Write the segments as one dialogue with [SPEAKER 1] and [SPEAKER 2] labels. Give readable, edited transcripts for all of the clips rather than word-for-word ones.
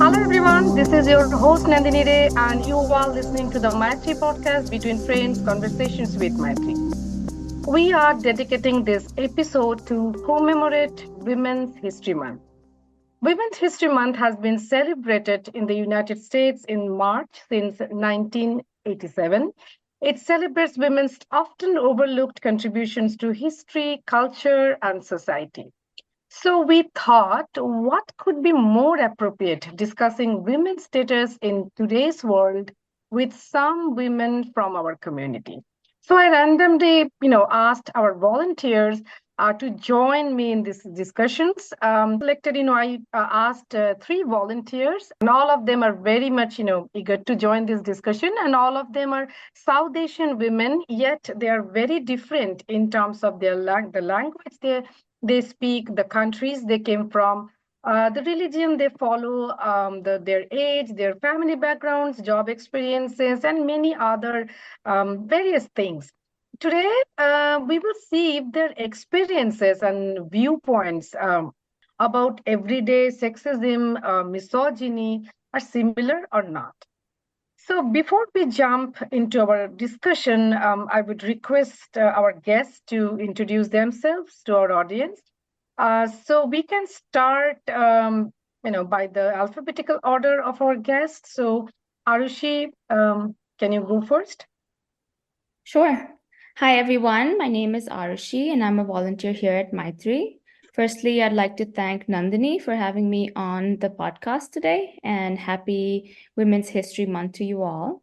[SPEAKER 1] Hello everyone, this is your host Nandini Ray, and you are listening to the Maitri podcast between friends, conversations with Maitri. We are dedicating this episode to commemorate Women's History Month. Women's History Month has been celebrated in the United States in March since 1987. It celebrates women's often overlooked contributions to history, culture, and society. So we thought, what could be more appropriate discussing women's status in today's world with some women from our community? So I randomly, asked our volunteers to join me in these discussions. Selected, I asked three volunteers, and all of them are very much, eager to join this discussion. And all of them are South Asian women, yet they are very different in terms of the language they speak, the countries they came from, the religion they follow, their age, their family backgrounds, job experiences, and many other various things. Today, we will see if their experiences and viewpoints about everyday sexism, misogyny are similar or not. So, before we jump into our discussion, I would request our guests to introduce themselves to our audience. So we can start, by the alphabetical order of our guests. So, Aarushi, can you go first?
[SPEAKER 2] Sure. Hi, everyone. My name is Aarushi, and I'm a volunteer here at Maitri. Firstly, I'd like to thank Nandini for having me on the podcast today, and happy Women's History Month to you all.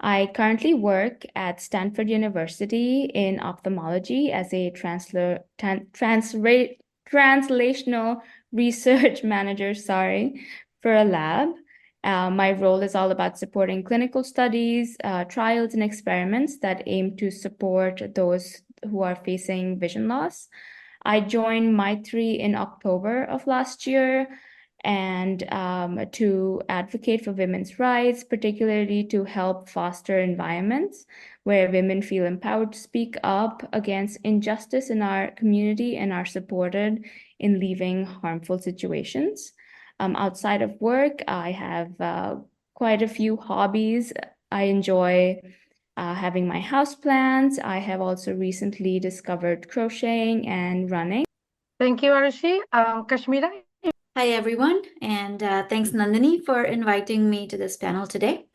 [SPEAKER 2] I currently work at Stanford University in ophthalmology as a translational research manager, for a lab. My role is all about supporting clinical studies, trials, and experiments that aim to support those who are facing vision loss. I joined Maitri in October of last year and to advocate for women's rights, particularly to help foster environments where women feel empowered to speak up against injustice in our community and are supported in leaving harmful situations. Outside of work, I have quite a few hobbies. I enjoy having my house plants. I have also recently discovered crocheting and running.
[SPEAKER 1] Thank you, Aarushi. Kashmira?
[SPEAKER 3] Hi, everyone, and thanks, Nandini, for inviting me to this panel today.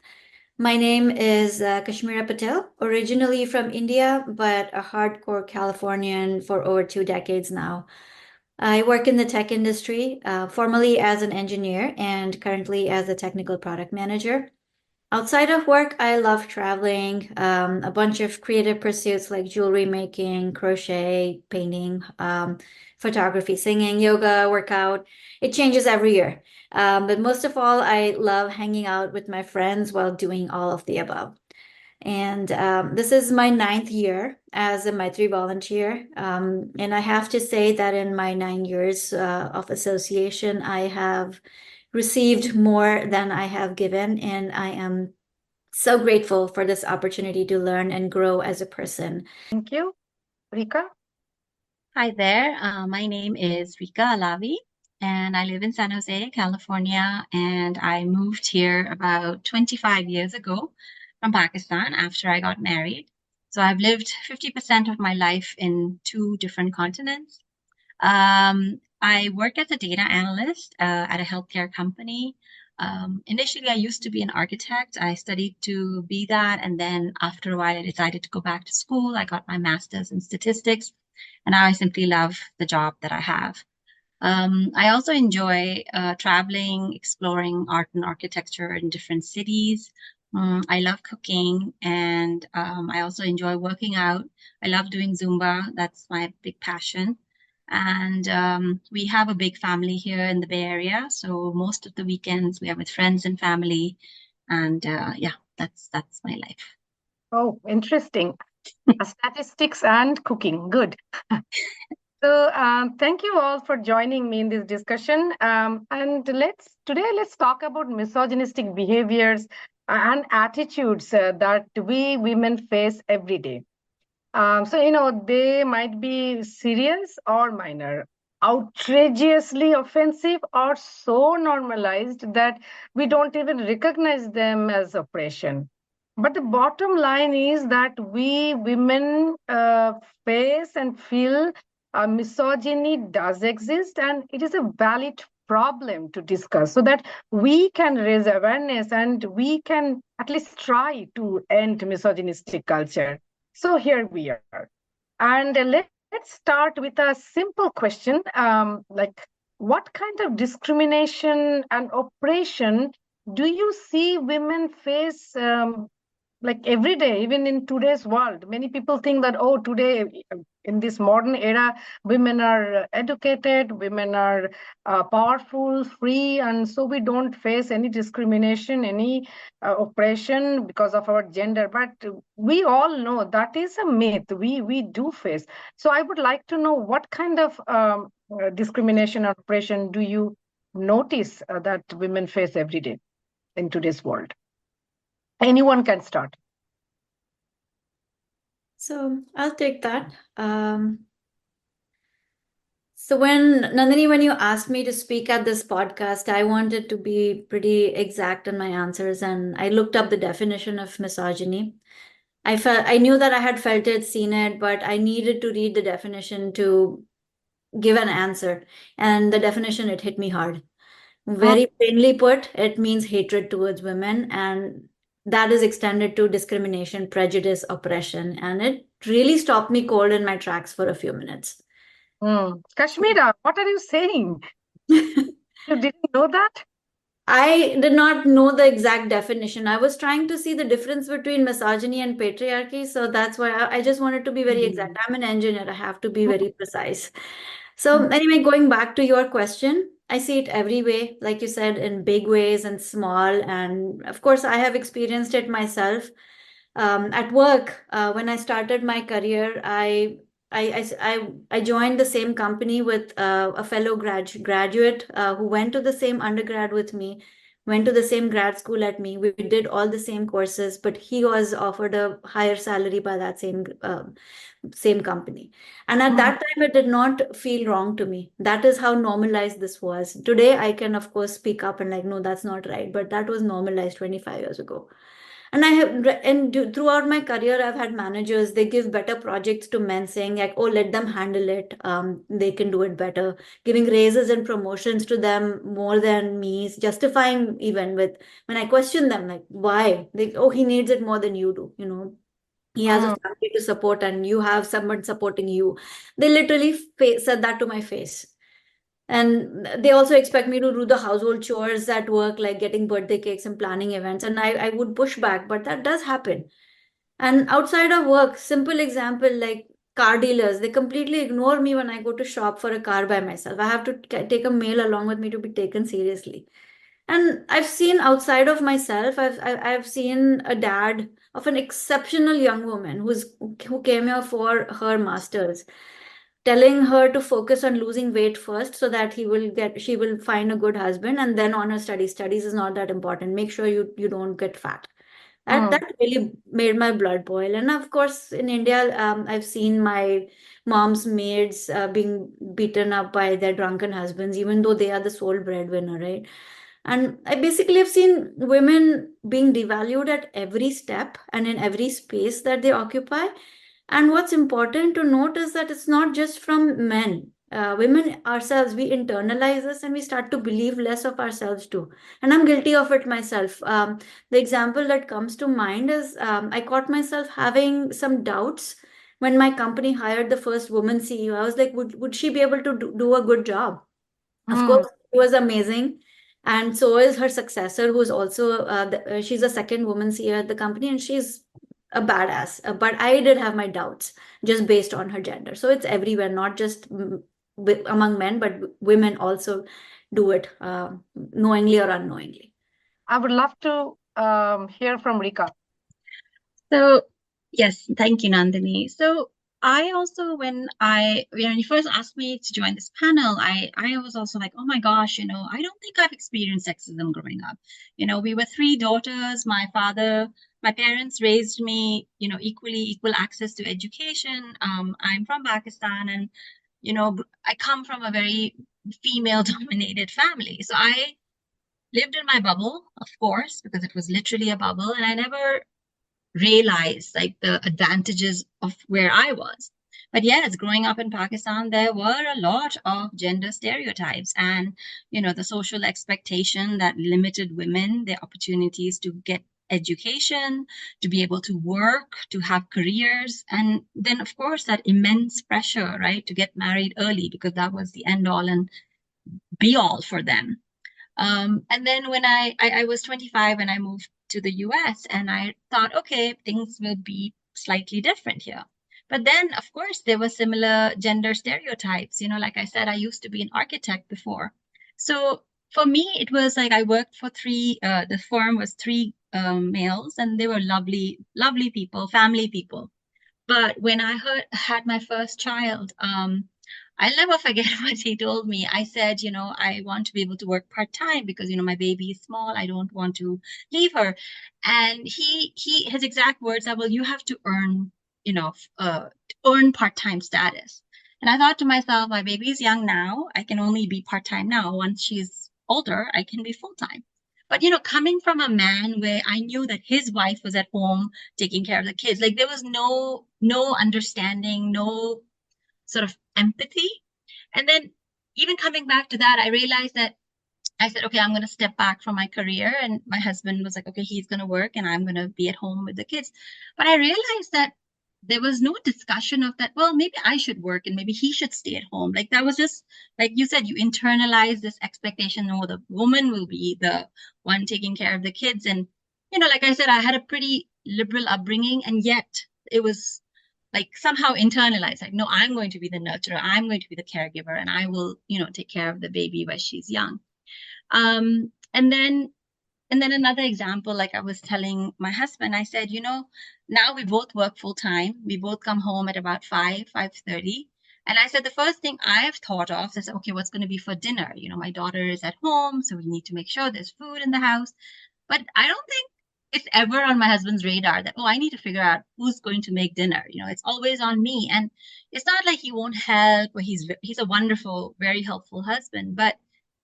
[SPEAKER 3] My name is Kashmira Patel, originally from India, but a hardcore Californian for over 2 decades now. I work in the tech industry, formerly as an engineer and currently as a technical product manager. Outside of work, I love traveling, a bunch of creative pursuits like jewelry making, crochet, painting, photography, singing, yoga, workout. It changes every year. But most of all, I love hanging out with my friends while doing all of the above. And this is my 9th year as a Maitri volunteer. And I have to say that in my 9 years of association, I have received more than I have given. And I am so grateful for this opportunity to learn and grow as a person.
[SPEAKER 1] Thank you. Rika?
[SPEAKER 4] Hi there. My name is Rika Alavi, and I live in San Jose, California. And I moved here about 25 years ago from Pakistan after I got married. So I've lived 50% of my life in 2 different continents. I work as a data analyst at a healthcare company. Initially, I used to be an architect. I studied to be that. And then after a while, I decided to go back to school. I got my master's in statistics. And now I simply love the job that I have. I also enjoy traveling, exploring art and architecture in different cities. I love cooking, and I also enjoy working out. I love doing Zumba. That's my big passion. And we have a big family here in the Bay Area. So most of the weekends we are with friends and family. And yeah, that's my life.
[SPEAKER 1] Oh, interesting. Statistics and cooking. Good. So thank you all for joining me in this discussion. And let's talk about misogynistic behaviors and attitudes that we women face every day. So they might be serious or minor. outrageously offensive or so normalized that we don't even recognize them as oppression. But the bottom line is that we women face and feel misogyny does exist, and it is a valid problem to discuss so that we can raise awareness and we can at least try to end misogynistic culture. So here we are. And let's start with a simple question like, what kind of discrimination and oppression do you see women face like every day, even in today's world? Many people think that, oh, today in this modern era, women are educated, women are powerful, free, and so we don't face any discrimination, any oppression because of our gender. But we all know that is a myth. We do face. So I would like to know what kind of discrimination or oppression do you notice that women face every day in today's world? Anyone can start.
[SPEAKER 3] So I'll take that. So when you asked me to speak at this podcast, I wanted to be pretty exact in my answers, and I looked up the definition of misogyny. I knew that I had felt it, seen it, but I needed to read the definition to give an answer. And the definition, it hit me hard. Very plainly put, it means hatred towards women, and that is extended to discrimination, prejudice, oppression. And it really stopped me cold in my tracks for a few minutes.
[SPEAKER 1] Kashmira, what are you saying? You didn't know that?
[SPEAKER 3] I did not know the exact definition. I was trying to see the difference between misogyny and patriarchy. So that's why I just wanted to be very exact. I'm an engineer. I have to be very precise. So anyway, going back to your question, I see it every way, like you said, in big ways and small. And of course, I have experienced it myself. At work, when I started my career, I joined the same company with a fellow graduate who went to the same undergrad with me, went to the same grad school at me. We did all the same courses, but he was offered a higher salary by that same company. And at that time, it did not feel wrong to me. That is how normalized this was. Today, I can, of course, speak up and like, no, that's not right. But that was normalized 25 years ago. And throughout my career, I've had managers, they give better projects to men, saying like, oh, let them handle it. They can do it better, giving raises and promotions to them more than me, justifying even with, when I question them, like, why? Oh, he needs it more than you do, He has a family to support and you have someone supporting you. They literally said that to my face. And they also expect me to do the household chores at work, like getting birthday cakes and planning events. And I would push back, but that does happen. And outside of work, simple example like car dealers, they completely ignore me when I go to shop for a car by myself. I have to take a male along with me to be taken seriously. And I've seen outside of myself, I've seen a dad of an exceptional young woman who came here for her master's, telling her to focus on losing weight first so that she will find a good husband, and then on her studies. Studies is not that important. Make sure you don't get fat. That really made my blood boil. And of course, in India, I've seen my mom's maids being beaten up by their drunken husbands, even though they are the sole breadwinner, right? And I basically have seen women being devalued at every step and in every space that they occupy. And what's important to note is that it's not just from men. Women ourselves, we internalize this and we start to believe less of ourselves too. And I'm guilty of it myself. The example that comes to mind is I caught myself having some doubts when my company hired the first woman CEO. I was like, would she be able to do a good job? Of course, it was amazing. And so is her successor, who's also, she's a second woman CEO at the company, and she's a badass. But I did have my doubts just based on her gender. So it's everywhere, not just among men, but women also do it knowingly or unknowingly.
[SPEAKER 1] I would love to hear from Rika.
[SPEAKER 4] So, yes, thank you, Nandini. So, I also, when you first asked me to join this panel, I was also like, oh my gosh, I don't think I've experienced sexism growing up. We were three daughters. My parents raised me, equal access to education. I'm from Pakistan, and I come from a very female dominated family. So I lived in my bubble, of course, because it was literally a bubble. And I never realized like the advantages of where I was. But yes, growing up in Pakistan, there were a lot of gender stereotypes and, the social expectation that limited women their opportunities to get education, to be able to work, to have careers. And then, of course, that immense pressure, right, to get married early because that was the end all and be all for them. And then when I was 25 and I moved to the US and I thought, okay, things will be slightly different here. But then, of course, there were similar gender stereotypes. Like I said, I used to be an architect before. So for me, it was like I worked for the firm was three males and they were lovely, lovely people, family people. But when I had my first child, I'll never forget what he told me. I said, I want to be able to work part-time because, my baby is small. I don't want to leave her. And his exact words are, well, you have to earn, earn part-time status. And I thought to myself, my baby is young now. I can only be part-time now. Once she's older, I can be full-time. But, coming from a man where I knew that his wife was at home taking care of the kids, like there was no understanding, no sort of empathy. And then even coming back to that, I realized that I said, okay, I'm going to step back from my career. And my husband was like, okay, he's going to work and I'm going to be at home with the kids. But I realized that there was no discussion of that, well, maybe I should work and maybe he should stay at home. Like that was just, like you said, you internalize this expectation, no, the woman will be the one taking care of the kids. And, like I said, I had a pretty liberal upbringing and yet it was like somehow internalized, like, no, I'm going to be the nurturer, I'm going to be the caregiver, and I will, take care of the baby while she's young. And then another example, like I was telling my husband, I said, now we both work full time. We both come home at about 5:30. And I said, the first thing I've thought of is, okay, what's going to be for dinner? My daughter is at home, so we need to make sure there's food in the house. But I don't think it's ever on my husband's radar that, oh, I need to figure out who's going to make dinner. It's always on me. And it's not like he won't help or he's a wonderful, very helpful husband, but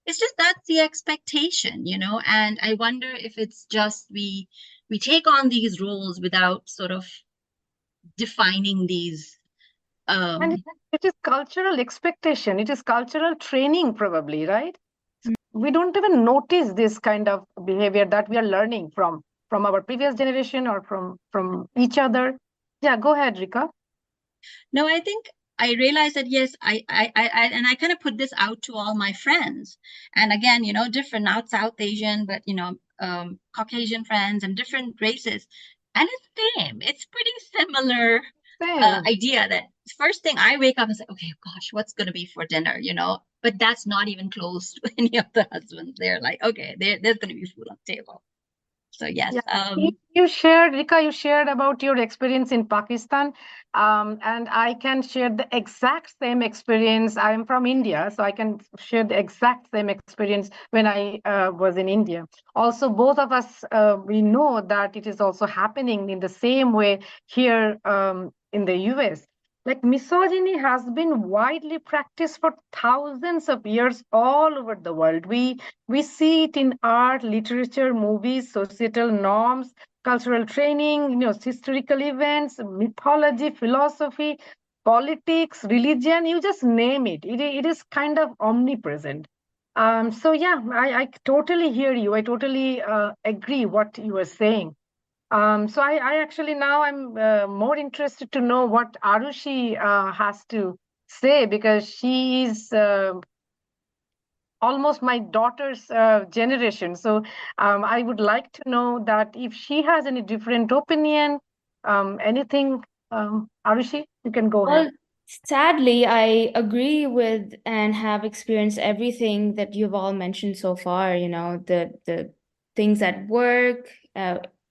[SPEAKER 4] it's just that's the expectation, and I wonder if it's just we take on these roles without sort of defining these
[SPEAKER 1] And it is cultural expectation. It is cultural training, probably, right? We don't even notice this kind of behavior that we are learning from our previous generation or from each other. Yeah, go ahead, Rika.
[SPEAKER 4] No, I think I realized that yes, I and I kind of put this out to all my friends. And again, different, not South Asian, but Caucasian friends and different races. And it's the same. It's pretty similar
[SPEAKER 1] Same.
[SPEAKER 4] idea that first thing I wake up and say, okay, gosh, what's going to be for dinner, But that's not even close to any of the husbands. They're like, okay, there's going to be food on the table. So yes.
[SPEAKER 1] Yeah. You shared, Rika, you shared about your experience in Pakistan, and I can share the exact same experience. I'm from India, so I can share the exact same experience when I was in India. Also, both of us, we know that it is also happening in the same way here in the US. Like misogyny has been widely practiced for thousands of years all over the world. We see it in art, literature, movies, societal norms, cultural training, historical events, mythology, philosophy, politics, religion, you just name it. It is kind of omnipresent. So yeah, I totally hear you. I totally agree what you are saying. So I actually now I'm more interested to know what Aarushi has to say because she is almost my daughter's generation. So I would like to know that if she has any different opinion, anything, Arushi, you can go ahead.
[SPEAKER 2] Well, sadly, I agree with and have experienced everything that you've all mentioned so far, the things at work.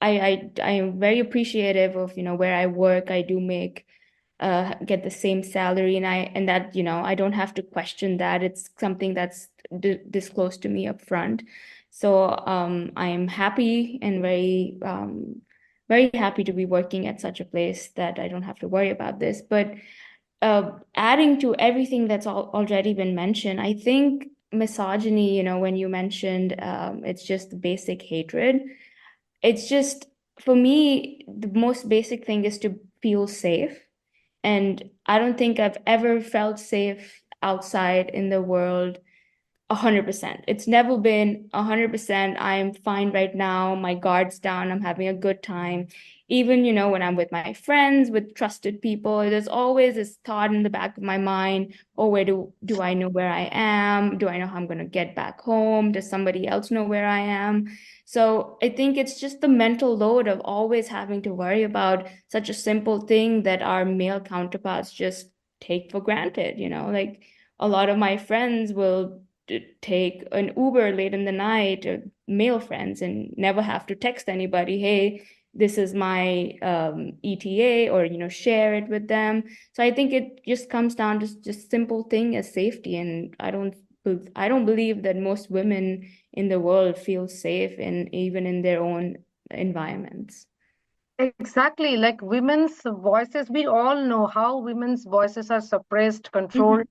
[SPEAKER 2] I am very appreciative of, where I work. I do get the same salary and that, I don't have to question that. It's something that's disclosed to me up front. So I'm happy and very happy to be working at such a place that I don't have to worry about this. But adding to everything that's already been mentioned, I think misogyny, when you mentioned it's just basic hatred, it's just, for me, the most basic thing is to feel safe. And I don't think I've ever felt safe outside in the world 100%. It's never been 100%. I'm fine right now. My guard's down. I'm having a good time. Even, when I'm with my friends, with trusted people, there's always this thought in the back of my mind, oh, where do I know where I am? Do I know how I'm going to get back home? Does somebody else know where I am? So I think it's just the mental load of always having to worry about such a simple thing that our male counterparts just take for granted, like a lot of my friends will take an Uber late in the night, male friends, and never have to text anybody, hey, this is my ETA, or share it with them. So I think it just comes down to just simple thing as safety, and I don't believe that most women in the world feel safe even in their own environments.
[SPEAKER 1] Exactly, like women's voices, we all know how women's voices are suppressed, controlled,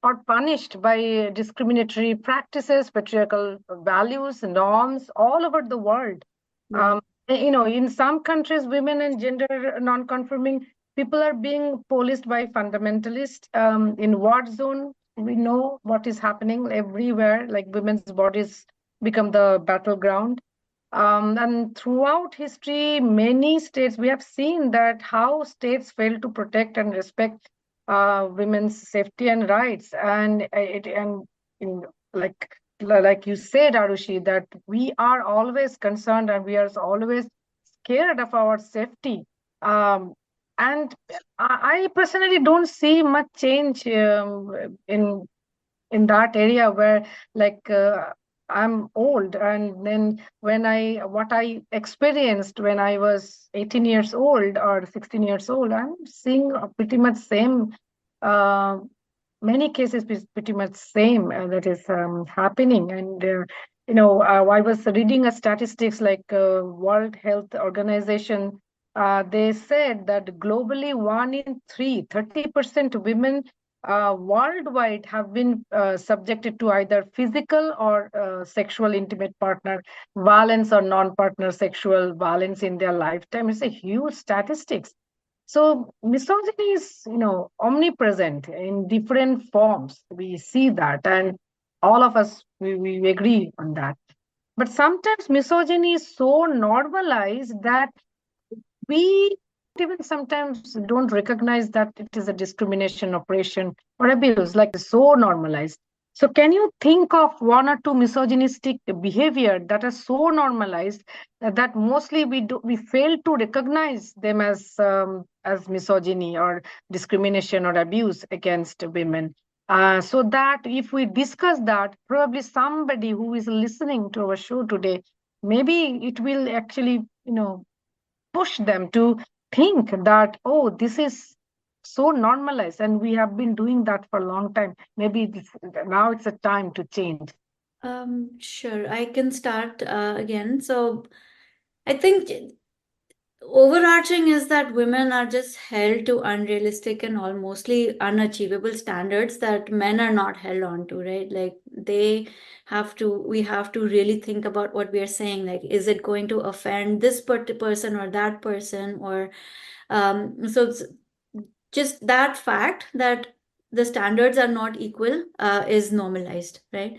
[SPEAKER 1] or punished by discriminatory practices, patriarchal values, norms all over the world.
[SPEAKER 2] Right.
[SPEAKER 1] In some countries, women and gender non-conforming people are being policed by fundamentalists. In war zone, we know what is happening everywhere, like women's bodies become the battleground. And throughout history, many states, we have seen that how states fail to protect and respect women's safety and rights. And like you said, Aarushi, that we are always concerned and we are always scared of our safety. And I personally don't see much change in that area where, like, I'm old, and then what I experienced when I was 18 years old or 16 years old, I'm seeing pretty much same, uh, many cases pretty much same that is happening. And I was reading a statistics, like World Health Organization. They said that globally 1 in 3, 30% women worldwide have been subjected to either physical or sexual intimate partner violence or non-partner sexual violence in their lifetime. It's a huge statistics. So misogyny is, omnipresent in different forms. We see that, and all of us, we agree on that. But sometimes misogyny is so normalized that we even sometimes don't recognize that it is a discrimination, oppression, or abuse, like so normalized. So can you think of one or two misogynistic behavior that are so normalized that mostly we fail to recognize them as misogyny or discrimination or abuse against women? So that if we discuss that, probably somebody who is listening to our show today, maybe it will actually, push them to think that, oh, this is so normalized and we have been doing that for a long time. Maybe now it's a time to change.
[SPEAKER 3] Sure, I can start again. So I think overarching is that women are just held to unrealistic and almostly unachievable standards that men are not held on to, right? Like we have to really think about what we are saying. Like, is it going to offend this person or that person? Or so it's just that fact that the standards are not equal is normalized, right?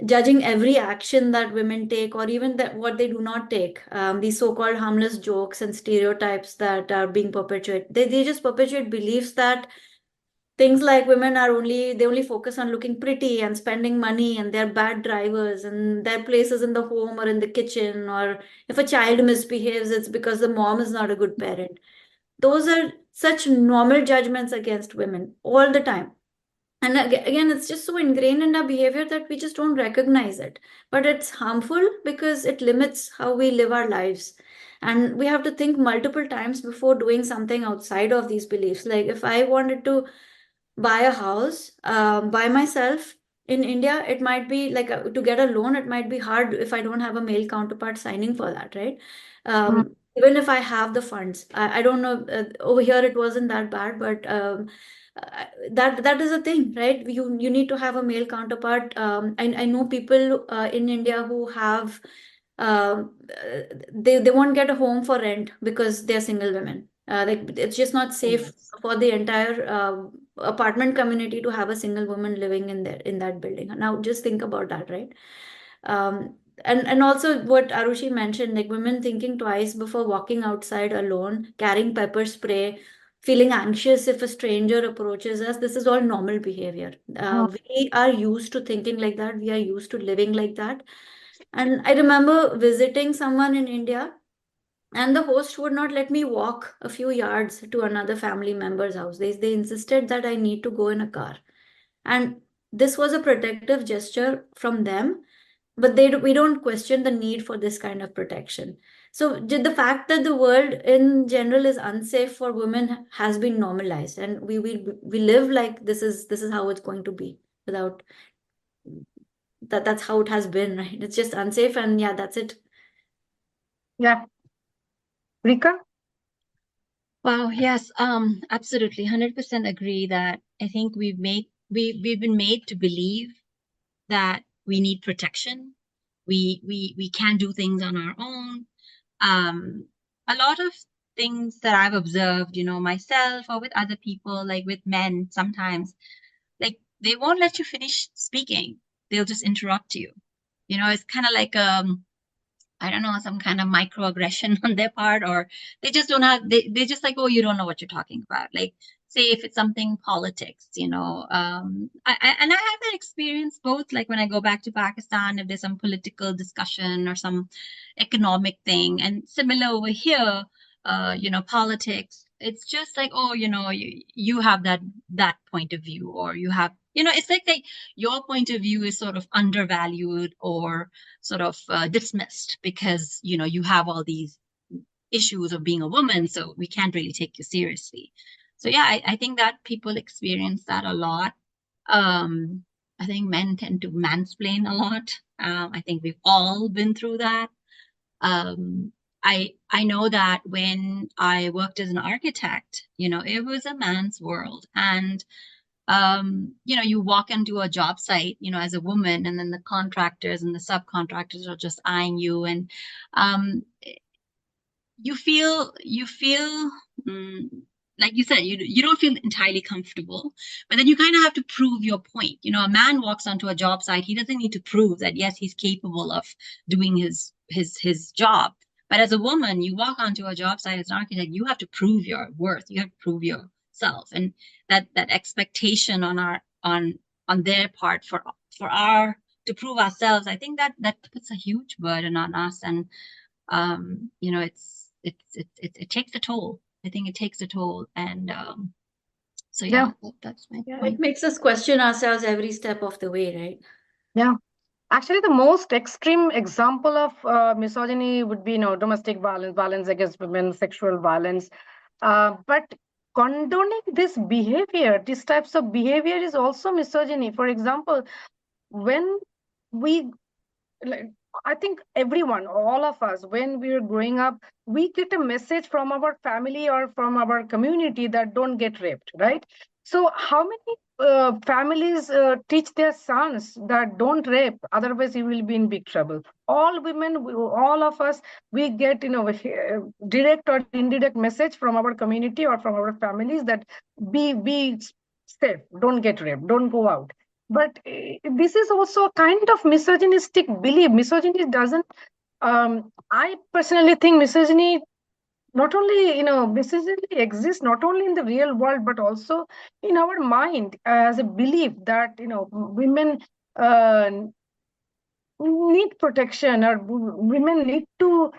[SPEAKER 3] Judging every action that women take, or even that what they do not take, these so-called harmless jokes and stereotypes that are being perpetuated, they just perpetuate beliefs that things like women they only focus on looking pretty and spending money, and they're bad drivers, and their places in the home or in the kitchen, or if a child misbehaves, it's because the mom is not a good parent. Those are such normal judgments against women all the time. And again, it's just so ingrained in our behavior that we just don't recognize it. But it's harmful because it limits how we live our lives. And we have to think multiple times before doing something outside of these beliefs. Like, if I wanted to buy a house by myself in India, it might be like to get a loan, it might be hard if I don't have a male counterpart signing for that, right? even if I have the funds. I don't know, over here it wasn't that bad, but that is a thing, right? You need to have a male counterpart. I know people in India who have they won't get a home for rent because they're single women. Like it's just not safe
[SPEAKER 4] Yes.
[SPEAKER 3] for the entire apartment community to have a single woman living in that building. Now just think about that, right? And also what Arushi mentioned, like women thinking twice before walking outside alone, carrying pepper spray, feeling anxious if a stranger approaches us. This is all normal behavior. We are used to thinking like that. We are used to living like that. And I remember visiting someone in India, and the host would not let me walk a few yards to another family member's house. They insisted that I need to go in a car. And this was a protective gesture from them, but we don't question the need for this kind of protection. So the fact that the world in general is unsafe for women has been normalized, and we live like this is how it's going to be, without that's how it has been, right? It's just unsafe, and yeah, that's it.
[SPEAKER 1] Yeah. Rika?
[SPEAKER 4] Wow, yes, absolutely, 100% agree that I think we've been made to believe that we need protection. We can't do things on our own. A lot of things that I've observed, myself or with other people, like with men, sometimes, like they won't let you finish speaking. They'll just interrupt you. It's kind of like I don't know, some kind of microaggression on their part, or they just don't have, they just like, oh, you don't know what you're talking about. Like, say if it's something politics, and I have that experience both, like when I go back to Pakistan, if there's some political discussion or some economic thing, and similar over here, politics, it's just like, oh, you have that point of view, or you have, it's like your point of view is sort of undervalued or sort of dismissed because you have all these issues of being a woman, so we can't really take you seriously. So yeah, I think that people experience that a lot. I think men tend to mansplain a lot. I think we've all been through that. um, I know that when I worked as an architect, it was a man's world, and you walk into a job site, as a woman, and then the contractors and the subcontractors are just eyeing you, and um, you feel like you said, you don't feel entirely comfortable, but then you kind of have to prove your point. A man walks onto a job site, he doesn't need to prove that yes, he's capable of doing his job. But as a woman, you walk onto a job site as an architect, you have to prove your worth, you have to prove yourself, and that expectation on their part for our to prove ourselves, I think that puts a huge burden on us. And it takes a toll. I think it takes a toll. And so yeah, that's my
[SPEAKER 3] Yeah, it
[SPEAKER 4] point.
[SPEAKER 3] makes us question ourselves every step of the way, right?
[SPEAKER 1] Yeah. Actually, the most extreme example of misogyny would be, domestic violence, violence against women, sexual violence. But condoning this behavior, these types of behavior is also misogyny. For example, when we like, I think everyone, all of us, when we are growing up, we get a message from our family or from our community that don't get raped, right? So how many families teach their sons that don't rape, otherwise you will be in big trouble? All women, all of us, we get, direct or indirect message from our community or from our families that be safe, don't get raped, don't go out. But this is also a kind of misogynistic belief. Misogyny doesn't, I personally think misogyny not only, misogyny exists not only in the real world, but also in our mind as a belief that, women uh, need protection, or women need to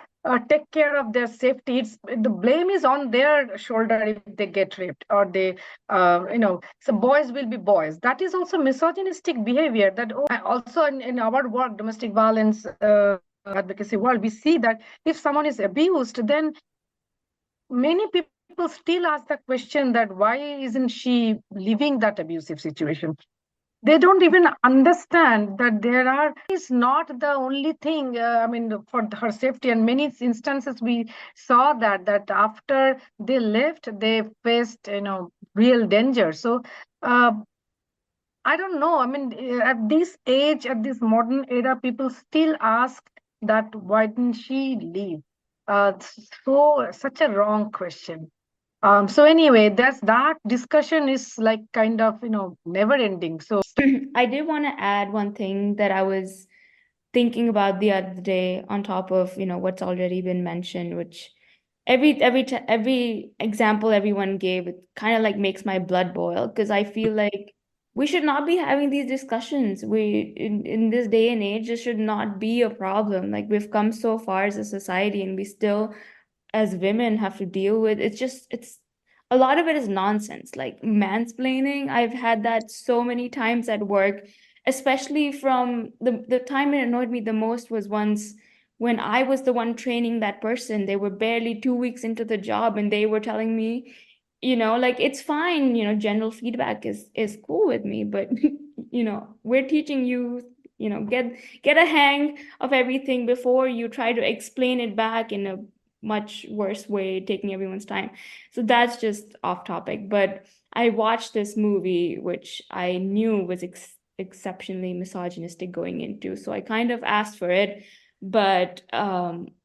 [SPEAKER 1] take care of their safety. The blame is on their shoulder if they get raped, or they, so boys will be boys. That is also misogynistic behavior. That also in our work, domestic violence advocacy world, we see that if someone is abused, then many people still ask the question that why isn't she leaving that abusive situation? they don't even understand that there are is not the only thing. I mean, for her safety, and many instances we saw that after they left, they faced real danger. So uh, I don't know. I mean, at this age, at this modern era, people still ask that why didn't she leave? So such a wrong question. So anyway, that discussion is like kind of never ending. So
[SPEAKER 2] I did want to add one thing that I was thinking about the other day on top of, what's already been mentioned, which every example everyone gave, it kind of like makes my blood boil because I feel like we should not be having these discussions. In this day and age, this should not be a problem. Like we've come so far as a society and we still as women have to deal with. It's a lot of it is nonsense, like mansplaining. I've had that so many times at work, especially from the time it annoyed me the most was once when I was the one training that person. They were barely 2 weeks into the job and they were telling me, like it's fine, general feedback is cool with me, but we're teaching you, get a hang of everything before you try to explain it back in a much worse way, taking everyone's time. So that's just off topic. But I watched this movie, which I knew was exceptionally misogynistic going into. So I kind of asked for it. But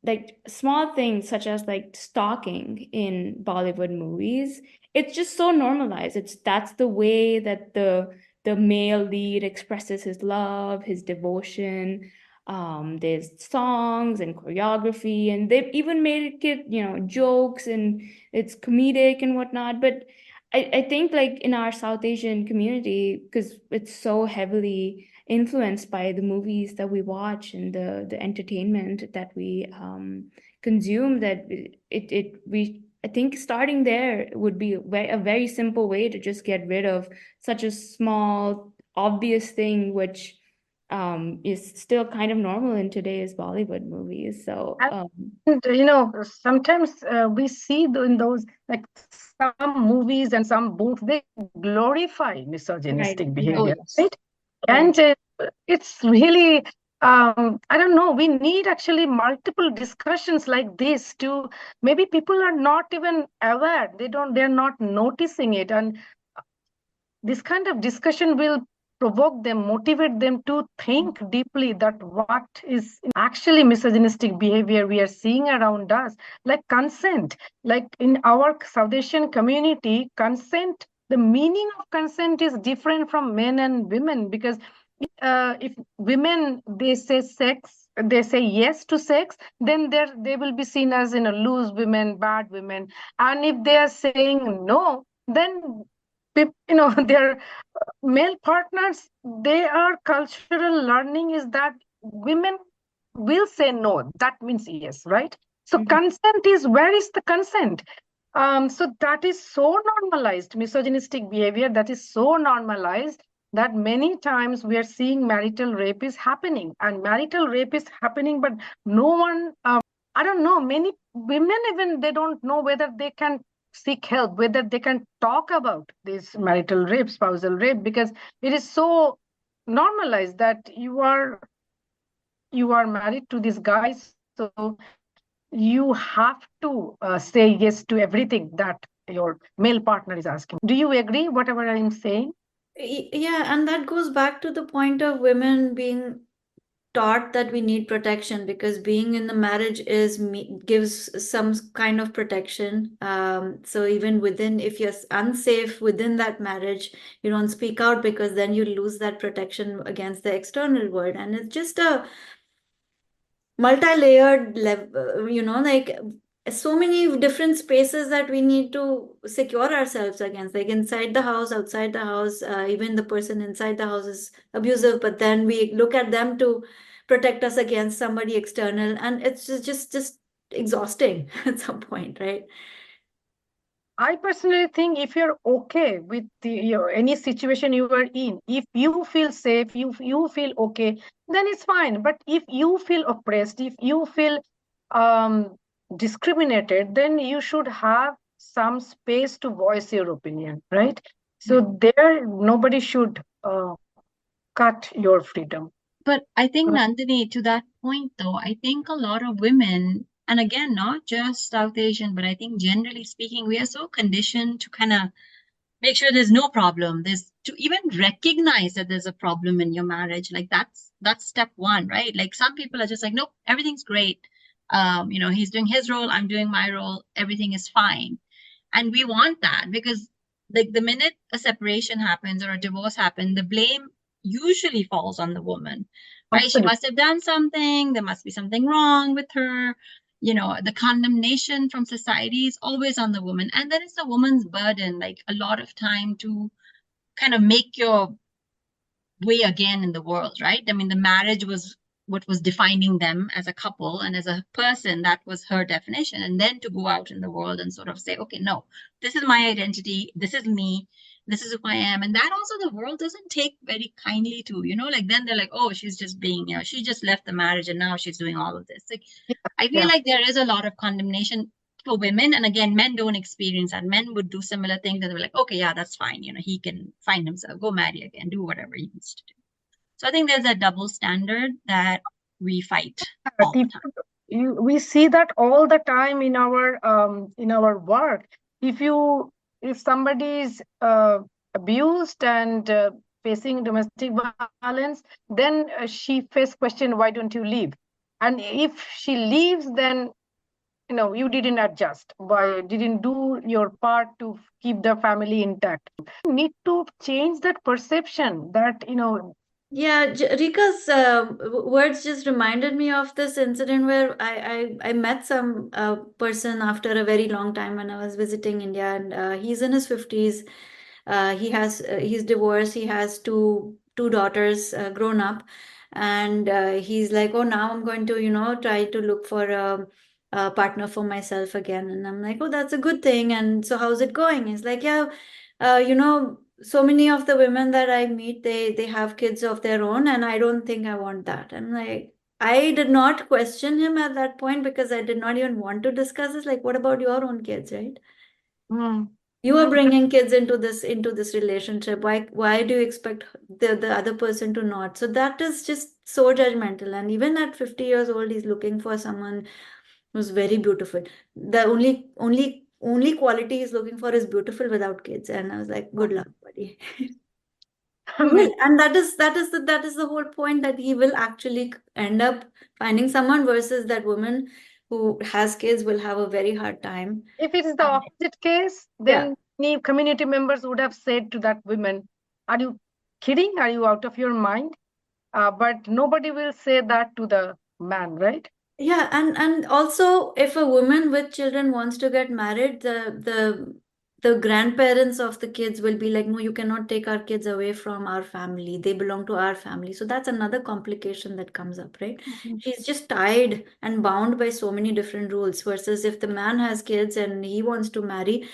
[SPEAKER 2] like small things such as like stalking in Bollywood movies, it's just so normalized. That's the way that the male lead expresses his love, his devotion. There's songs and choreography, and they've even made it, jokes, and it's comedic and whatnot. But I think like in our South Asian community, because it's so heavily influenced by the movies that we watch and the entertainment that we consume, that we I think starting there would be a very simple way to just get rid of such a small, obvious thing, which is still kind of normal in today's Bollywood movies. So
[SPEAKER 1] and sometimes we see in those like some movies and some books, they glorify
[SPEAKER 2] right,
[SPEAKER 1] misogynistic
[SPEAKER 2] right,
[SPEAKER 4] Oh,
[SPEAKER 1] behavior,
[SPEAKER 4] yes.
[SPEAKER 1] right?
[SPEAKER 2] right.
[SPEAKER 1] And it's really I don't know, we need actually multiple discussions like this to maybe people are not even aware, they're not noticing it, and this kind of discussion will provoke them, motivate them to think deeply that what is actually misogynistic behavior we are seeing around us. Like consent, like in our South Asian community, consent, the meaning of consent is different from men and women, because if women they say yes to sex, then they will be seen as loose women, bad women. And if they are saying no, then their male partners, their cultural learning is that women will say no, that means yes, right? So
[SPEAKER 2] Mhm.
[SPEAKER 1] consent is, where is the consent? So that is so normalized, misogynistic behavior that is so normalized that many times we are seeing marital rape is happening, and marital rape is happening, but no one, I don't know, many women even they don't know whether they can seek help, whether they can talk about this marital rape, spousal rape, because it is so normalized that you are married to this guy, so you have to say yes to everything that your male partner is asking. Do you agree whatever I'm saying?
[SPEAKER 3] Yeah, and that goes back to the point of women being taught that we need protection because being in the marriage gives some kind of protection. So even within, if you're unsafe within that marriage, you don't speak out because then you lose that protection against the external world, and it's just a multi-layered level, like so many different spaces that we need to secure ourselves against, like inside the house, outside the house. Even the person inside the house is abusive, but then we look at them to protect us against somebody external, and it's just exhausting at some point, right?
[SPEAKER 1] I personally think if you're okay with any situation you are in, if you feel safe, you feel okay, then it's fine. But if you feel oppressed, if you feel um, discriminated, then you should have some space to voice your opinion, right? So there, nobody should cut your freedom.
[SPEAKER 4] But I think, Nandini, to that point, though, I think a lot of women, and again, not just South Asian, but I think generally speaking, we are so conditioned to kind of make sure there's no problem. There's to even recognize that there's a problem in your marriage. Like that's step one, right? Like some people are just like, nope, everything's great. He's doing his role, I'm doing my role, everything is fine. And we want that because like the minute a separation happens or a divorce happens, the blame usually falls on the woman, right? She
[SPEAKER 1] Absolutely.
[SPEAKER 4] must have done something, there must be something wrong with her. The condemnation from society is always on the woman. And then it's the woman's burden, like a lot of time to kind of make your way again in the world, right? I mean, the marriage was what was defining them as a couple and as a person. That was her definition. And then to go out in the world and sort of say, okay, no, this is my identity, this is me, this is who I am. And that also the world doesn't take very kindly to, like then they're like, oh, she's just being, she just left the marriage and now she's doing all of this. Like, I feel
[SPEAKER 1] Yeah.
[SPEAKER 4] like there is a lot of condemnation for women. And again, men don't experience that. Men would do similar things and they're like, okay, yeah, that's fine. He can find himself, go marry again, do whatever he needs to do. So I think there's a double standard that we fight all the time.
[SPEAKER 1] We see that all the time in our work. If somebody is abused and facing domestic violence, then she face question, why don't you leave? And if she leaves, then you didn't adjust, why didn't do your part to keep the family intact. You need to change that perception that
[SPEAKER 3] Yeah, Rika's words just reminded me of this incident where I met some person after a very long time when I was visiting India, and he's in his 50s. He's divorced. He has two daughters grown up, and he's like, oh, now I'm going to try to look for a partner for myself again. And I'm like, oh, that's a good thing. And so how's it going? He's like, yeah, so many of the women that I meet, they have kids of their own, and I don't think I want that. And like, I did not question him at that point because I did not even want to discuss this. Like, what about your own kids, right?
[SPEAKER 1] mm,
[SPEAKER 3] You are bringing kids into this relationship. Why do you expect the other person to not? So that is just so judgmental. And even at 50 years old, he's looking for someone who's very beautiful. The only quality he's looking for is beautiful without kids. And I was like, good luck, buddy. He will, and that is the whole point, that he will actually end up finding someone, versus that woman who has kids will have a very hard time.
[SPEAKER 1] if it is the opposite case,
[SPEAKER 3] Yeah.
[SPEAKER 1] then many community members would have said to that woman, are you kidding? Are you out of your mind? But nobody will say that to the man, right?
[SPEAKER 3] Yeah, and also if a woman with children wants to get married, the grandparents of the kids will be like, no, you cannot take our kids away from our family. They belong to our family. So that's another complication that comes up, right? She's just tied and bound by so many different rules, versus if the man has kids and he wants to marry,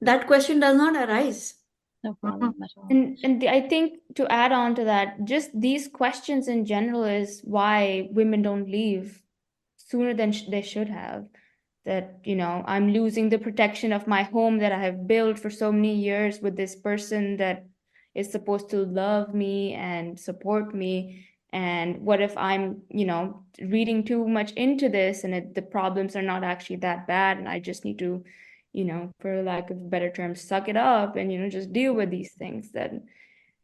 [SPEAKER 3] that question does not arise.
[SPEAKER 4] No problem at all.
[SPEAKER 2] And I think to add on to that, just these questions in general is why women don't leave sooner than they should have. That, I'm losing the protection of my home that I have built for so many years with this person that is supposed to love me and support me. And what if I'm, reading too much into this and the problems are not actually that bad and I just need to, for lack of a better term, suck it up and, just deal with these things. That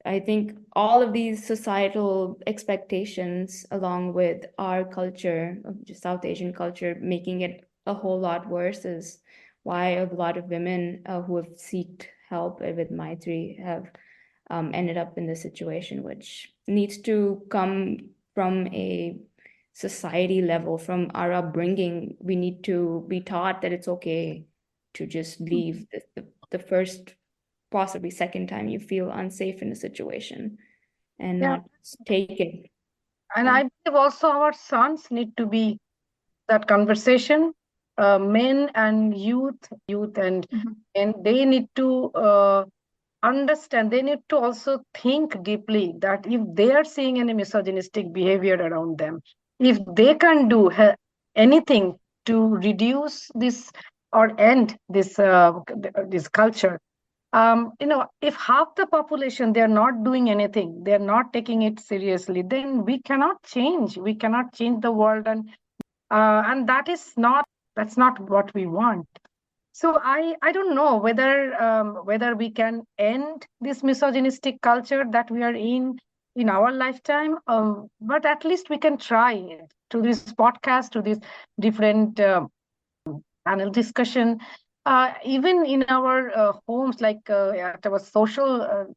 [SPEAKER 2] I think all of these societal expectations, along with our culture, just South Asian culture, making it a whole lot worse, is why a lot of women who have sought help with Maitri have ended up in this situation, which needs to come from a society level, from our upbringing. We need to be taught that it's okay to just leave the first, possibly second time you feel unsafe in a situation and not take it.
[SPEAKER 1] And I believe also our sons need to be that conversation. Men and youth and they need to understand. They need to also think deeply that if they are seeing any misogynistic behavior around them, if they can do anything to reduce this or end this culture, If half the population, they're not doing anything, they're not taking it seriously, then we cannot change. We cannot change the world, and that's not what we want. So I don't know whether we can end this misogynistic culture that we are in our lifetime, but at least we can try it through this podcast, through this different panel discussion, even in our homes, like at our social,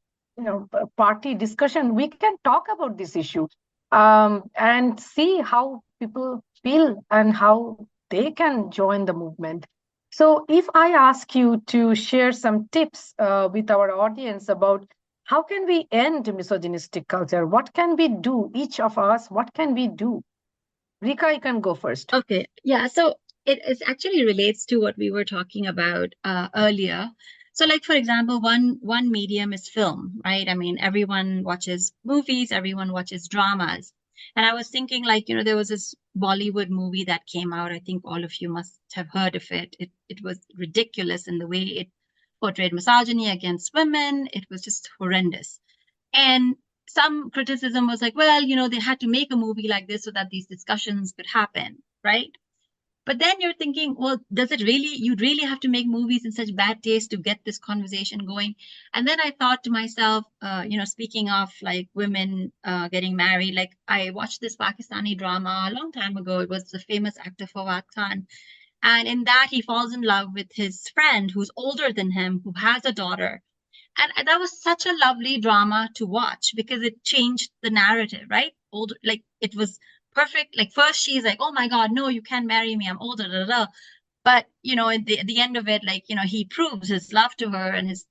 [SPEAKER 1] party discussion, we can talk about this issue, and see how people feel and how they can join the movement. So, if I ask you to share some tips with our audience about how can we end misogynistic culture, what can we do, each of us, what can we do? Rika, you can go first.
[SPEAKER 4] Okay, yeah. So it actually relates to what we were talking about earlier. So, like for example, one medium is film, right? I mean, everyone watches movies, everyone watches dramas. And I was thinking, like, there was this Bollywood movie that came out. I think all of you must have heard of it. It was ridiculous in the way it portrayed misogyny against women. It was just horrendous. And some criticism was like, well, they had to make a movie like this so that these discussions could happen, right? But then you're thinking, well, you'd really have to make movies in such bad taste to get this conversation going? And then I thought to myself, speaking of like women getting married, like I watched this Pakistani drama a long time ago. It was the famous actor Fawad Khan. And in that, he falls in love with his friend who's older than him, who has a daughter. And that was such a lovely drama to watch because it changed the narrative, right? Older, like it was perfect. Like first she's like, oh my God, no, you can't marry me. I'm older. Da, da, da. But, at the end of it, like, he proves his love to her and his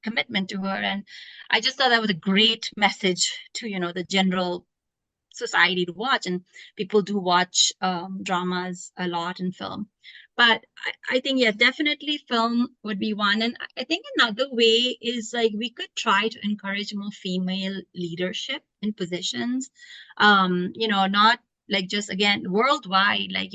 [SPEAKER 4] commitment to her. And I just thought that was a great message to, the general society to watch. And people do watch dramas a lot in film. But I think, yes, definitely film would be one. And I think another way is like we could try to encourage more female leadership in positions. Not like just again worldwide, like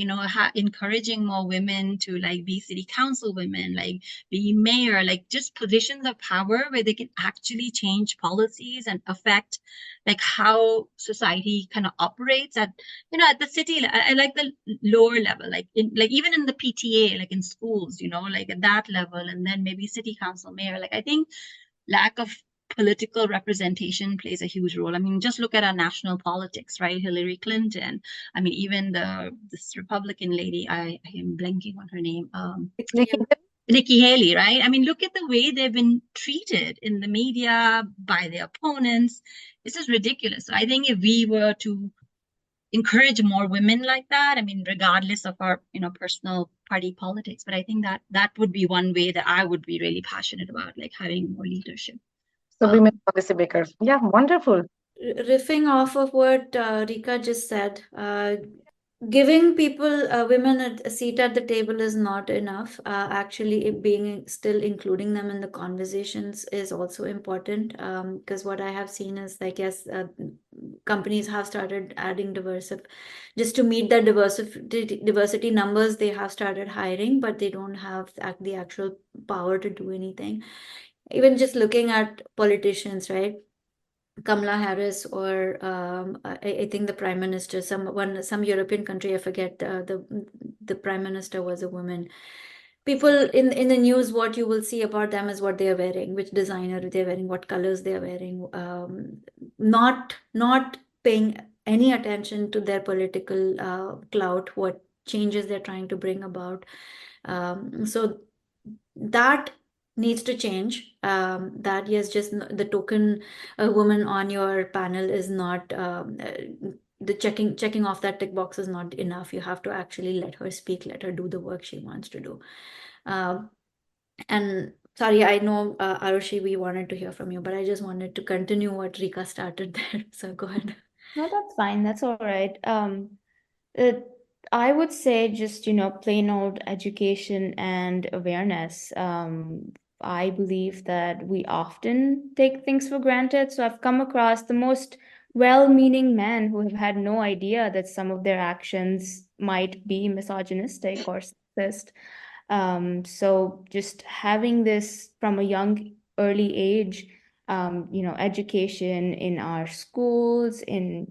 [SPEAKER 4] encouraging more women to like be city council women, like be mayor, like just positions of power where they can actually change policies and affect like how society kind of operates at the city. I like the lower level, like even in the PTA, like in schools, like at that level, and then maybe city council, mayor. Like I think lack of political representation plays a huge role. I mean, just look at our national politics, right? Hillary Clinton. I mean, even this Republican lady, I am blanking on her name. Nikki Haley, right? I mean, look at the way they've been treated in the media by their opponents. This is ridiculous. So I think if we were to encourage more women like that, I mean, regardless of our, personal party politics, but I think that would be one way that I would be really passionate about, like having more leadership.
[SPEAKER 1] So women policy makers. Yeah, wonderful.
[SPEAKER 3] Riffing off of what Rika just said, giving women a seat at the table is not enough. Actually, being still including them in the conversations is also important. Because what I have seen is like, yes, companies have started adding just to meet the diversity numbers. They have started hiring, but they don't have the actual power to do anything. Even just looking at politicians, right? Kamala Harris, or I think the prime minister, some European country, I forget, the prime minister was a woman. People in the news, what you will see about them is what they are wearing, which designer they're wearing, what colors they're wearing, not paying any attention to their political clout, what changes they're trying to bring about. So that needs to change. That yes, just the token woman on your panel is not the checking off that tick box is not enough. You have to actually let her speak, let her do the work she wants to do. And sorry, I know Aarushi, we wanted to hear from you, but I just wanted to continue what Rika started there. So go ahead.
[SPEAKER 2] No, that's fine. That's all right. I would say just, plain old education and awareness. I believe that we often take things for granted. So I've come across the most well-meaning men who have had no idea that some of their actions might be misogynistic or sexist. So just having this from a young early age, education in our schools, in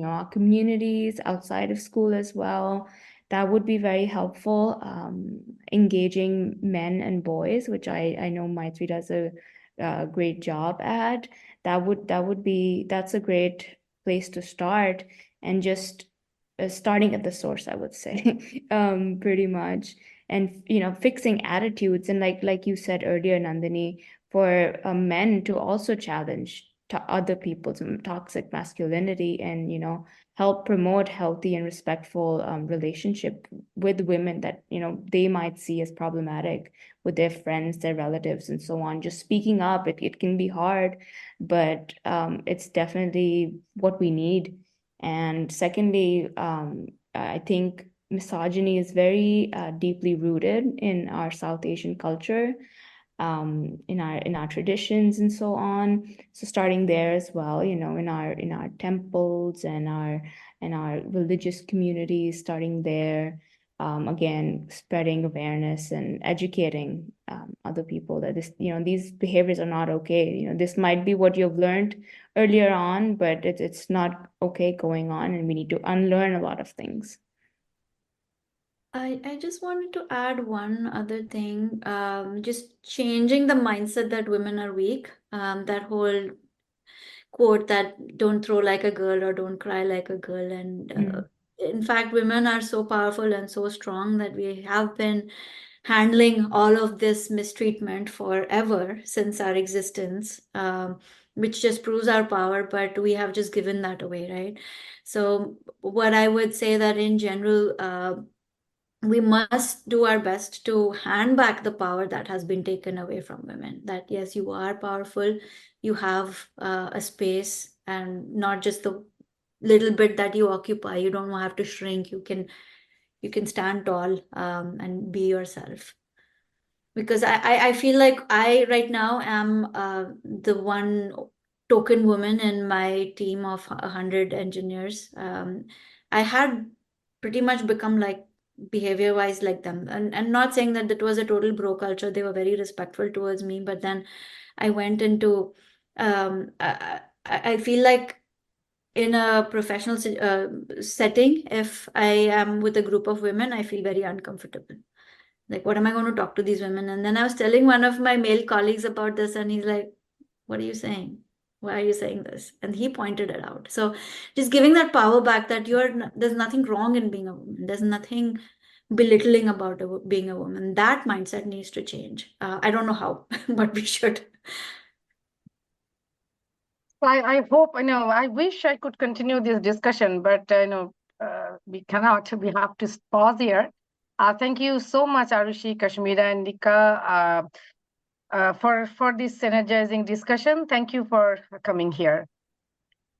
[SPEAKER 2] our communities, outside of school as well. That would be very helpful. Engaging men and boys, which I know Maitri does a great job at. That's a great place to start, and just starting at the source, I would say, pretty much. And fixing attitudes, and like you said earlier, Nandini, for men to also challenge to other people's toxic masculinity, and help promote healthy and respectful relationship with women that they might see as problematic with their friends, their relatives, and so on. Just speaking up, it can be hard, but it's definitely what we need. And secondly, I think misogyny is very deeply rooted in our South Asian culture, in our traditions and so on. So starting there as well, in our temples and our religious communities, starting there. Again, spreading awareness and educating other people that these behaviors are not okay. This might be what you've learned earlier on, but it's not okay going on, and we need to unlearn a lot of things.
[SPEAKER 3] I just wanted to add one other thing, just changing the mindset that women are weak. That whole quote that don't throw like a girl or don't cry like a girl. And in fact, women are so powerful and so strong that we have been handling all of this mistreatment forever since our existence, which just proves our power, but we have just given that away, right? So what I would say that in general, we must do our best to hand back the power that has been taken away from women. That yes, you are powerful, you have a space, and not just the little bit that you occupy. You don't have to shrink. You can stand tall, and be yourself. Because I feel like I right now am the one token woman in my team of 100 engineers. I had pretty much become like behavior wise like them, and not saying that that was a total bro culture. They were very respectful towards me, but then I went into I feel like in a professional setting, if I am with a group of women, I feel very uncomfortable. Like, what am I going to talk to these women? And then I was telling one of my male colleagues about this, and he's like, what are you saying? Why are you saying this? And he pointed it out. So just giving that power back, that there's nothing wrong in being a woman. There's nothing belittling about being a woman. That mindset needs to change. I don't know how, but we should.
[SPEAKER 1] I hope, I wish I could continue this discussion, but we cannot. We have to pause here. Thank you so much, Aarushi, Kashmira, and Rika, for this energizing discussion. Thank you for coming here.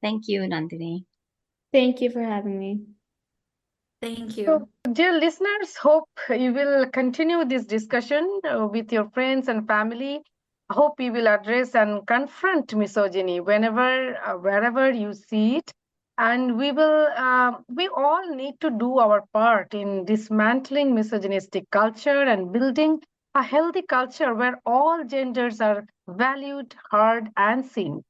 [SPEAKER 4] Thank you, Nandini.
[SPEAKER 2] Thank you for having me.
[SPEAKER 3] Thank you.
[SPEAKER 1] So, dear listeners, hope you will continue this discussion with your friends and family. Hope you will address and confront misogyny wherever you see it. And we all need to do our part in dismantling misogynistic culture and building a healthy culture where all genders are valued, heard, and seen.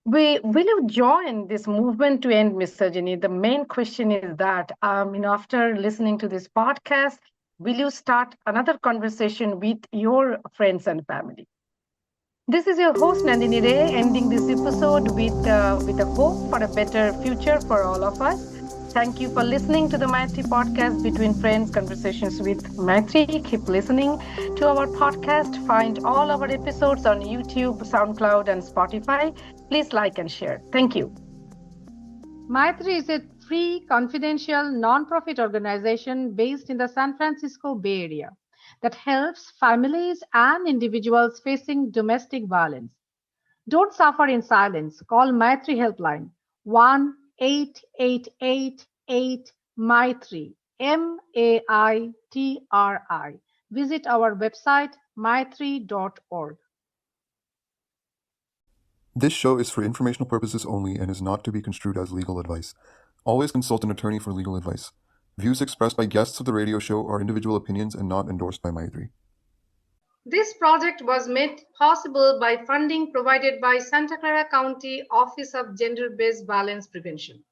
[SPEAKER 1] Will you join this movement to end misogyny? The main question is that, after listening to this podcast, will you start another conversation with your friends and family? This is your host Nandini Ray, ending this episode with a hope for a better future for all of us. Thank you for listening to the Maitri podcast, Between Friends, Conversations with Maitri. Keep listening to our podcast. Find all our episodes on YouTube, SoundCloud, and Spotify. Please like and share. Thank you. Maitri is a free, confidential, non-profit organization based in the San Francisco Bay Area that helps families and individuals facing domestic violence. Don't suffer in silence. Call Maitri Helpline 1-888-8 MAITRI. Visit our website maitri.org.
[SPEAKER 5] This show is for informational purposes only and is not to be construed as legal advice. Always consult an attorney for legal advice. Views expressed by guests of the radio show are individual opinions and not endorsed by Maitri.
[SPEAKER 1] This project was made possible by funding provided by Santa Clara County Office of Gender-Based Violence Prevention.